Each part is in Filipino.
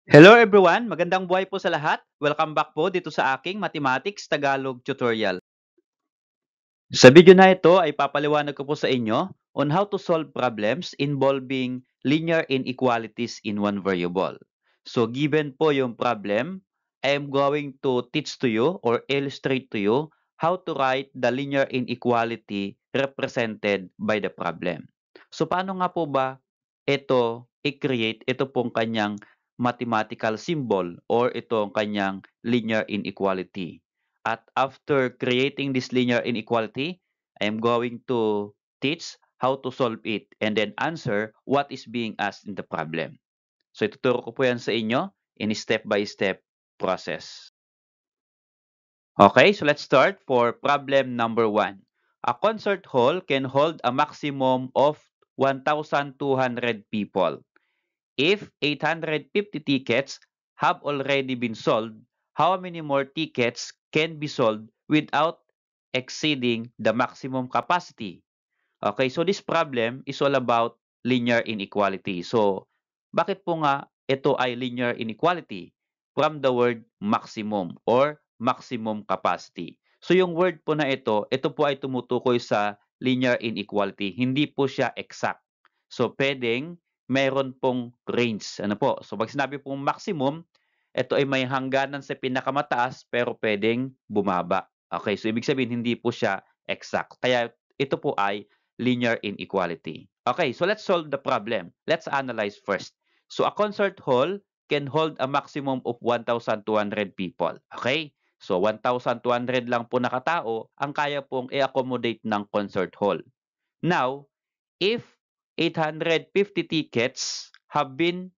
Hello everyone! Magandang buhay po sa lahat. Welcome back po dito sa aking Mathematics Tagalog tutorial. Sa video na ito ay papaliwanag ko po sa inyo on how to solve problems involving linear inequalities in one variable. So given po yung problem, I am going to teach to you or illustrate to you how to write the linear inequality represented by the problem. So paano nga po ba ito i-create ito pong kanyang mathematical symbol or ito ang kanyang linear inequality? At after creating this linear inequality, I am going to teach how to solve it and then answer what is being asked in the problem. So ituturo ko po yan sa inyo in step-by-step process. Okay, so let's start for problem number 1. A concert hall can hold a maximum of 1,200 people. If 850 tickets have already been sold, how many more tickets can be sold without exceeding the maximum capacity? Okay, so this problem is all about linear inequality. So, bakit po nga ito ay linear inequality? From the word maximum or maximum capacity. So, yung word po na ito po ay tumutukoy sa linear inequality. Hindi po siya exact. So, pwedeng meron pong range. Ano po? So, pag sinabi pong maximum, ito ay may hangganan sa pinakamataas pero pwedeng bumaba. Okay, so ibig sabihin hindi po siya exact. Kaya ito po ay linear inequality. Okay, so let's solve the problem. Let's analyze first. So a concert hall can hold a maximum of 1,200 people. Okay? So 1,200 lang po nakatao ang kaya pong i-accommodate ng concert hall. Now, if 850 tickets have been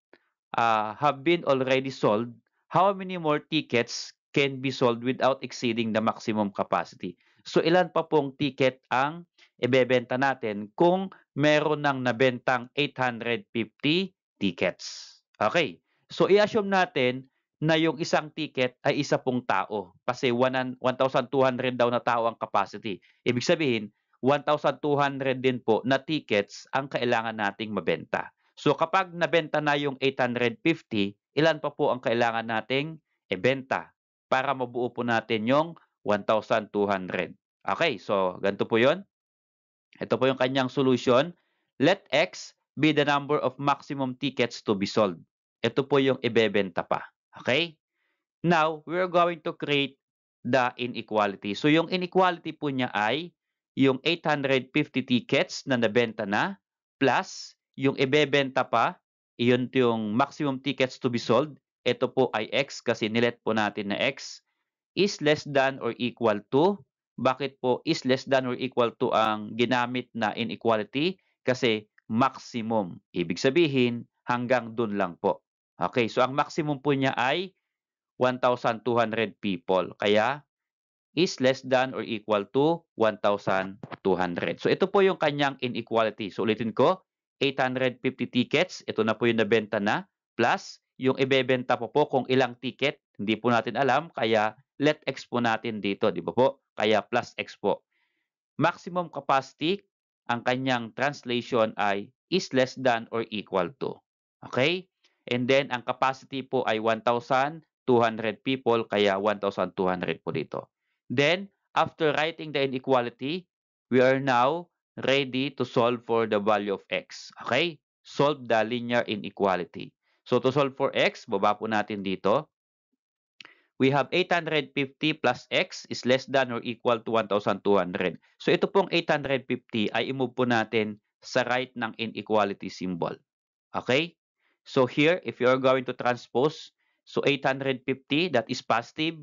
already sold, how many more tickets can be sold without exceeding the maximum capacity? So ilan pa pong ticket ang ibebenta natin kung meron ng nabentang 850 tickets? Okay. So i-assume natin na yung isang ticket ay isa pong tao kasi 1,200 daw na tao ang capacity. Ibig sabihin, 1,200 din po na tickets ang kailangan nating mabenta. So kapag nabenta na yung 850, ilan pa po ang kailangan nating ibenta para mabuo po natin yung 1,200. Okay, so ganito po yon. Ito po yung kanyang solution. Let X be the number of maximum tickets to be sold. Ito po yung ibebenta pa. Okay? Now, we're going to create the inequality. So yung inequality po niya ay yung 850 tickets na nabenta na plus yung ibebenta pa, yun yung maximum tickets to be sold. Ito po ay X kasi nilet po natin na X is less than or equal to. Bakit po is less than or equal to ang ginamit na inequality? Kasi maximum. Ibig sabihin, hanggang dun lang po. Okay, so ang maximum po niya ay 1,200 people. Kaya is less than or equal to 1,200. So ito po yung kanyang inequality. So ulitin ko, 850 tickets, ito na po yung nabenta na, plus yung ibebenta po kung ilang ticket, hindi po natin alam, kaya let X po natin dito, di ba po? Kaya plus X po. Maximum capacity, ang kanyang translation ay is less than or equal to. Okay? And then, ang capacity po ay 1,200 people, kaya 1,200 po dito. Then, after writing the inequality, we are now ready to solve for the value of x. Okay? Solve the linear inequality. So, to solve for x, baba po natin dito. We have 850 plus x is less than or equal to 1,200. So, ito pong 850 ay i-move po natin sa right ng inequality symbol. Okay? So, here, if you are going to transpose, so 850, that is positive.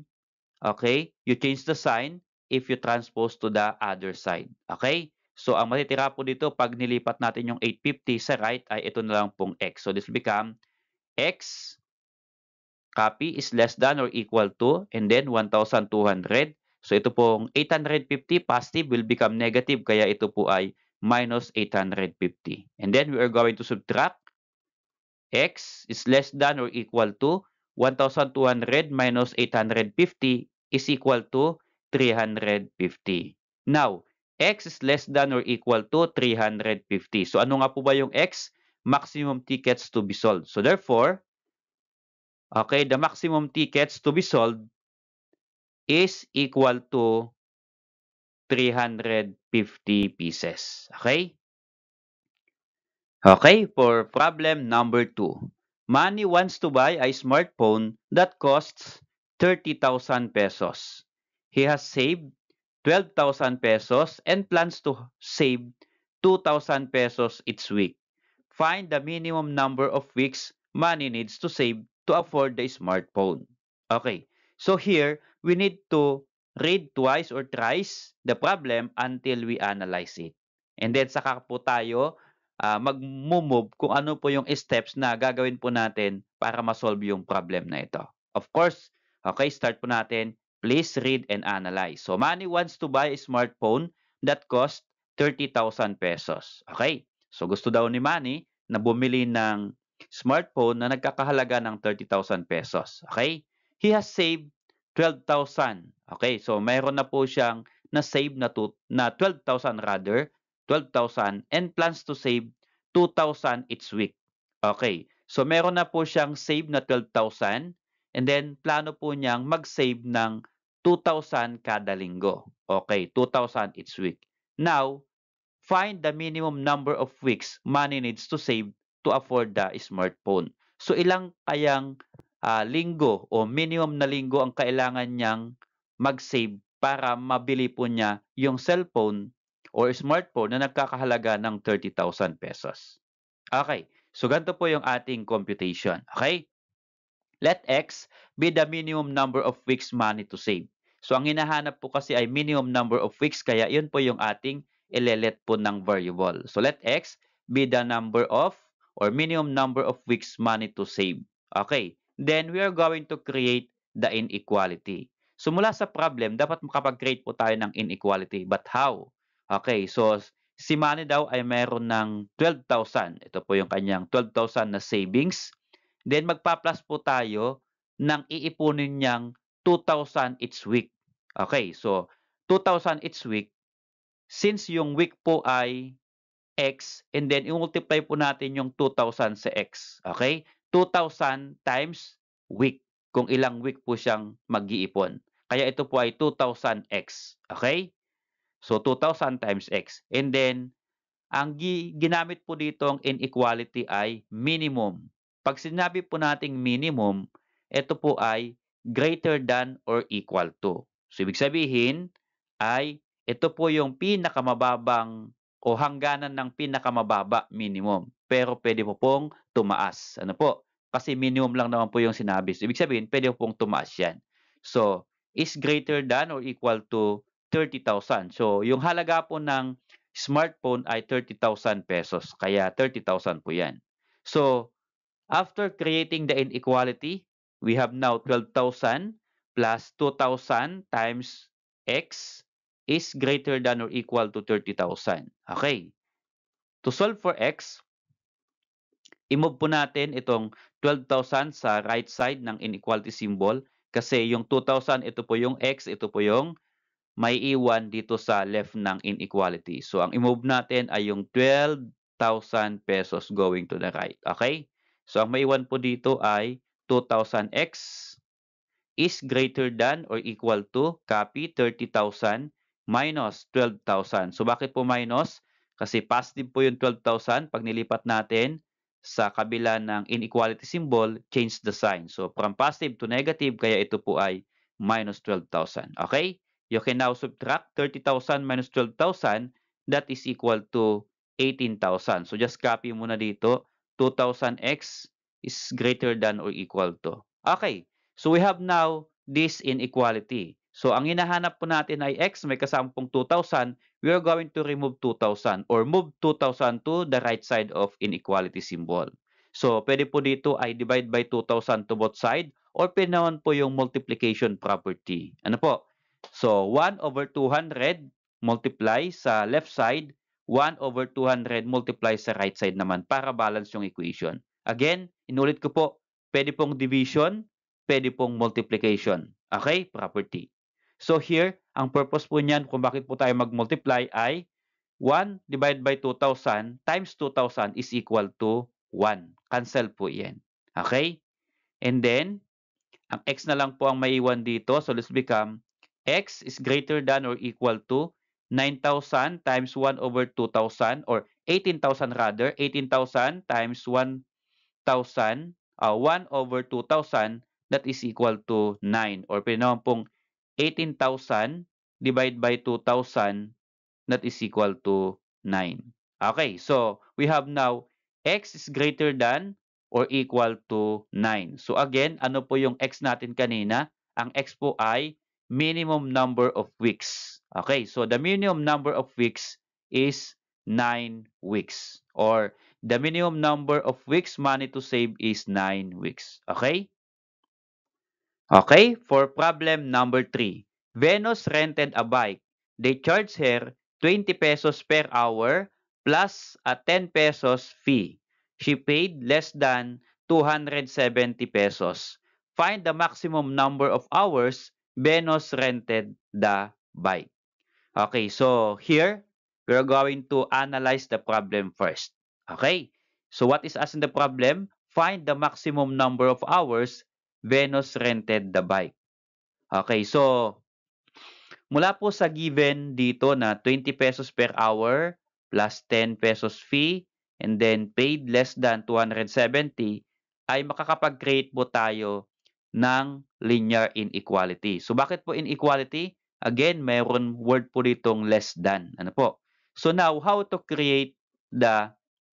Okay? You change the sign if you transpose to the other side. Okay? So, ang matitira po dito, pag nilipat natin yung 850 sa right, ay ito na lang pong x. So, this will become x copy is less than or equal to, and then 1,200. So, ito pong 850 positive will become negative, kaya ito po ay minus 850. And then, we are going to subtract x is less than or equal to 1,200 minus 850 is equal to 350. Now, x is less than or equal to 350. So, ano nga po ba yung x? Maximum tickets to be sold. So, therefore, Okay, the maximum tickets to be sold is equal to 350 pieces. Okay? Okay, for problem number 2. Manny wants to buy a smartphone that costs 30,000 pesos. He has saved 12,000 pesos and plans to save 2,000 pesos each week. Find the minimum number of weeks Manny needs to save to afford the smartphone. Okay, so here we need to read twice or thrice the problem until we analyze it. And then saka po tayo mag-move kung ano po yung steps na gagawin po natin para ma-solve yung problem na ito. Of course, okay, start po natin. Please read and analyze. So, Manny wants to buy a smartphone that costs 30,000 pesos. Okay, so gusto daw ni Manny na bumili ng smartphone na nagkakahalaga ng 30,000 pesos. Okay, he has saved 12,000. Okay, so mayroon na po siyang na-save na 12,000 rather 12,000 and plans to save 2,000 each week. Okay. So meron na po siyang save na 12,000 and then plano po niyang mag-save ng 2,000 kada linggo. Okay, 2,000 each week. Now, find the minimum number of weeks money needs to save to afford the smartphone. So ilang kayang linggo o minimum na linggo ang kailangan niyang mag-save para mabili po niya yung cellphone or smartphone na nagkakahalaga ng 30,000 pesos. Okay, so ganito po yung ating computation. Okay? Let X be the minimum number of weeks money to save. So ang hinahanap po kasi ay minimum number of weeks kaya yun po yung ating ilelet po ng variable. So let X be the number of or minimum number of weeks money to save. Okay, then we are going to create the inequality. So mula sa problem, dapat makapag-create po tayo ng inequality. But how? Okay, so si Manny daw ay meron ng 12,000. Ito po yung kanyang 12,000 na savings. Then magpa-plus po tayo ng iipunin niyang 2,000 each week. Okay, so 2,000 each week, since yung week po ay X, and then i-multiply po natin yung 2,000 sa X. Okay? 2,000 times week, kung ilang week po siyang mag-iipon. Kaya ito po ay 2,000X. Okay? So 2,000 times X. And then, ang ginamit po dito ang inequality ay minimum. Pag sinabi po nating minimum, ito po ay greater than or equal to. So, ibig sabihin ay ito po yung pinakamababang o hangganan ng pinakamababa minimum. Pero pwede po pong tumaas. Ano po? Kasi minimum lang naman po yung sinabi. So, ibig sabihin, pwede po pong tumaas yan. So, is greater than or equal to 30,000. So, yung halaga po ng smartphone ay 30,000 pesos. Kaya 30,000 po yan. So, after creating the inequality, we have now 12,000 plus 2,000 times x is greater than or equal to 30,000. Okay. To solve for x, i-move po natin itong 12,000 sa right side ng inequality symbol kasi yung 2,000, ito po yung x, ito po yung may iwan dito sa left ng inequality. So, ang i-move natin ay yung 12,000 pesos going to the right. Okay? So, ang may iwan po dito ay 2,000x is greater than or equal to, copy, 30,000 minus 12,000. So, bakit po minus? Kasi positive po yung 12,000. Pag nilipat natin sa kabila ng inequality symbol, change the sign. So, from positive to negative, kaya ito po ay minus 12,000. Okay? You can now subtract 30,000 minus 12,000. That is equal to 18,000. So, just copy muna dito. 2,000x is greater than or equal to. Okay. So, we have now this inequality. So, ang hinahanap po natin ay x, may kasampung 2,000. We are going to remove 2,000 or move 2,000 to the right side of inequality symbol. So, pwede po dito ay divide by 2,000 to both side or pwede naman po yung multiplication property. Ano po? So, 1 over 200 multiply sa left side, 1 over 200 multiply sa right side naman para balance yung equation. Again, inulit ko po, pwede pong division, pwede pong multiplication. Okay? Property. So here, ang purpose po niyan kung bakit po tayo mag-multiply ay 1 divided by 2,000 times 2,000 is equal to 1. Cancel po yan. Okay? And then, Ang x na lang po ang maiwan dito. So let's become x is greater than or equal to 9,000 times 1 over 2,000 or 18,000 rather. 18,000 times 1,000, 1 over 2,000 that is equal to 9. Or pwede naman pong 18,000 divided by 2,000 that is equal to 9. Okay, so we have now x is greater than or equal to 9. So again, ano po yung x natin kanina? Ang x po ay minimum number of weeks. Okay, so the minimum number of weeks is 9 weeks. Or the minimum number of weeks money to save is 9 weeks. Okay? Okay, for problem number 3. Venus rented a bike. They charged her 20 pesos per hour plus a 10 pesos fee. She paid less than 270 pesos. Find the maximum number of hours Venus rented the bike. Okay, so here, we're going to analyze the problem first. Okay, so what is asked in the problem? Find the maximum number of hours Venus rented the bike. Okay, so mula po sa given dito na 20 pesos per hour plus 10 pesos fee and then paid less than 270 ay makakapag-create po tayo ng linear inequality. So bakit po inequality? Again, mayroon word po ditong less than. Ano po? So now, how to create the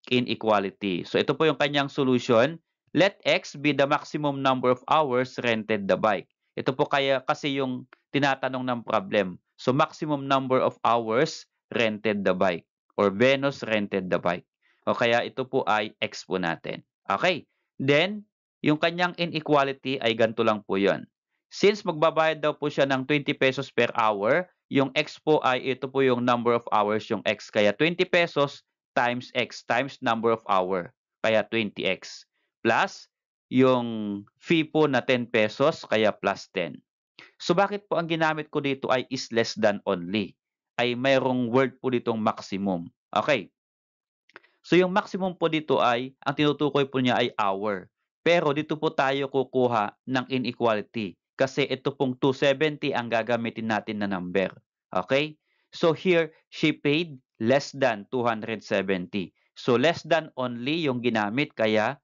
inequality? So ito po yung kanyang solution. Let x be the maximum number of hours rented the bike. Ito po kaya kasi yung tinatanong ng problem. So maximum number of hours rented the bike or Venus rented the bike. O kaya ito po ay x po natin. Okay. Then, yung kanyang inequality ay ganito lang po yun. Since magbabayad daw po siya ng 20 pesos per hour, yung x po ay ito po yung number of hours yung x. Kaya 20 pesos times x times number of hour. Kaya 20x. Plus, yung fee po na 10 pesos, kaya plus 10. So bakit po ang ginamit ko dito ay is less than only? Ay mayroong word po ditong maximum. Okay. So yung maximum po dito ay, ang tinutukoy po niya ay hour. Pero dito po tayo kukuha ng inequality. Kasi ito pong 270 ang gagamitin natin na number. Okay? So here, she paid less than 270. So less than only yung ginamit, kaya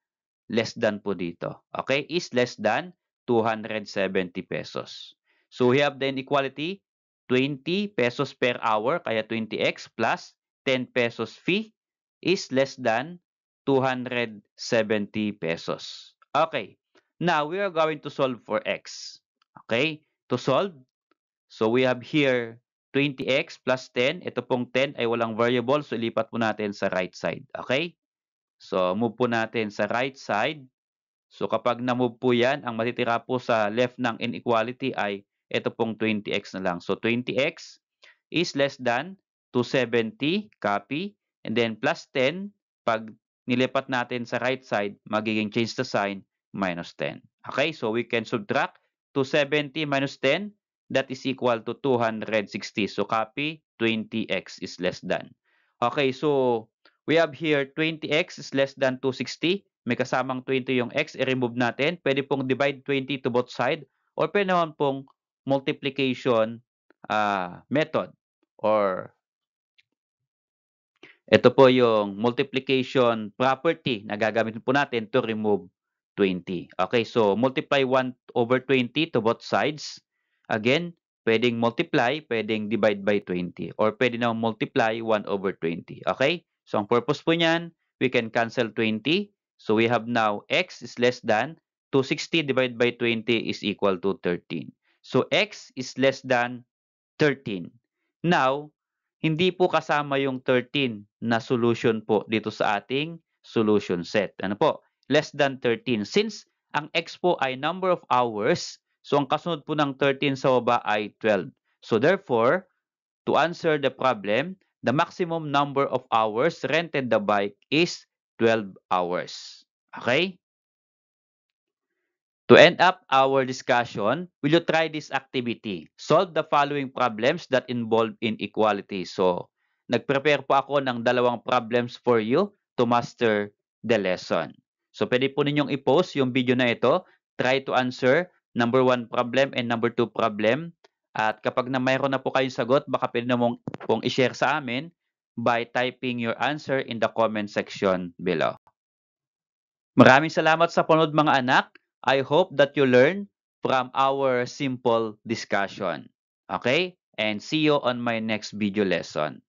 less than po dito. Okay? Is less than 270 pesos. So we have the inequality, 20 pesos per hour, kaya 20x plus 10 pesos fee is less than 270 pesos. Okay. Now, we are going to solve for x. Okay? To solve, so we have here 20x plus 10. Ito pong 10 ay walang variable, so ilipat po natin sa right side. Okay? So, move po natin sa right side. So, kapag na-move po yan, ang matitira po sa left ng inequality ay ito pong 20x na lang. So, 20x is less than 270, copy, and then plus 10, pag nilipat natin sa right side, magiging change the sign, minus 10. Okay, so we can subtract 270 minus 10, that is equal to 260. So copy, 20x is less than. Okay, so we have here 20x is less than 260. May kasamang 20 yung x, i-remove natin. Pwede pong divide 20 to both side or pwede naman pong multiplication method. Or ito po yung multiplication property na gagamitin po natin to remove 20. Okay, so multiply 1 over 20 to both sides. Again, pwedeng multiply, pwedeng divide by 20. Or pwede naman multiply 1 over 20. Okay, so ang purpose po niyan, we can cancel 20. So we have now x is less than 260 divided by 20 is equal to 13. So x is less than 13. Now, hindi po kasama yung 13 na solution po dito sa ating solution set. Ano po? Less than 13. Since ang x po ay number of hours, so ang kasunod po ng 13 sa baba ay 12. So therefore, to answer the problem, the maximum number of hours rented the bike is 12 hours. Okay? To end up our discussion, will you try this activity? Solve the following problems that involve inequality. So, nag-prepare po ako ng dalawang problems for you to master the lesson. So, pwede po ninyong i-post yung video na ito. Try to answer number 1 problem and number 2 problem. At kapag mayroon na po kayong sagot, baka puwede mo pong i-share sa amin by typing your answer in the comment section below. Maraming salamat sa panonood mga anak. I hope that you learn from our simple discussion. Okay? And see you on my next video lesson.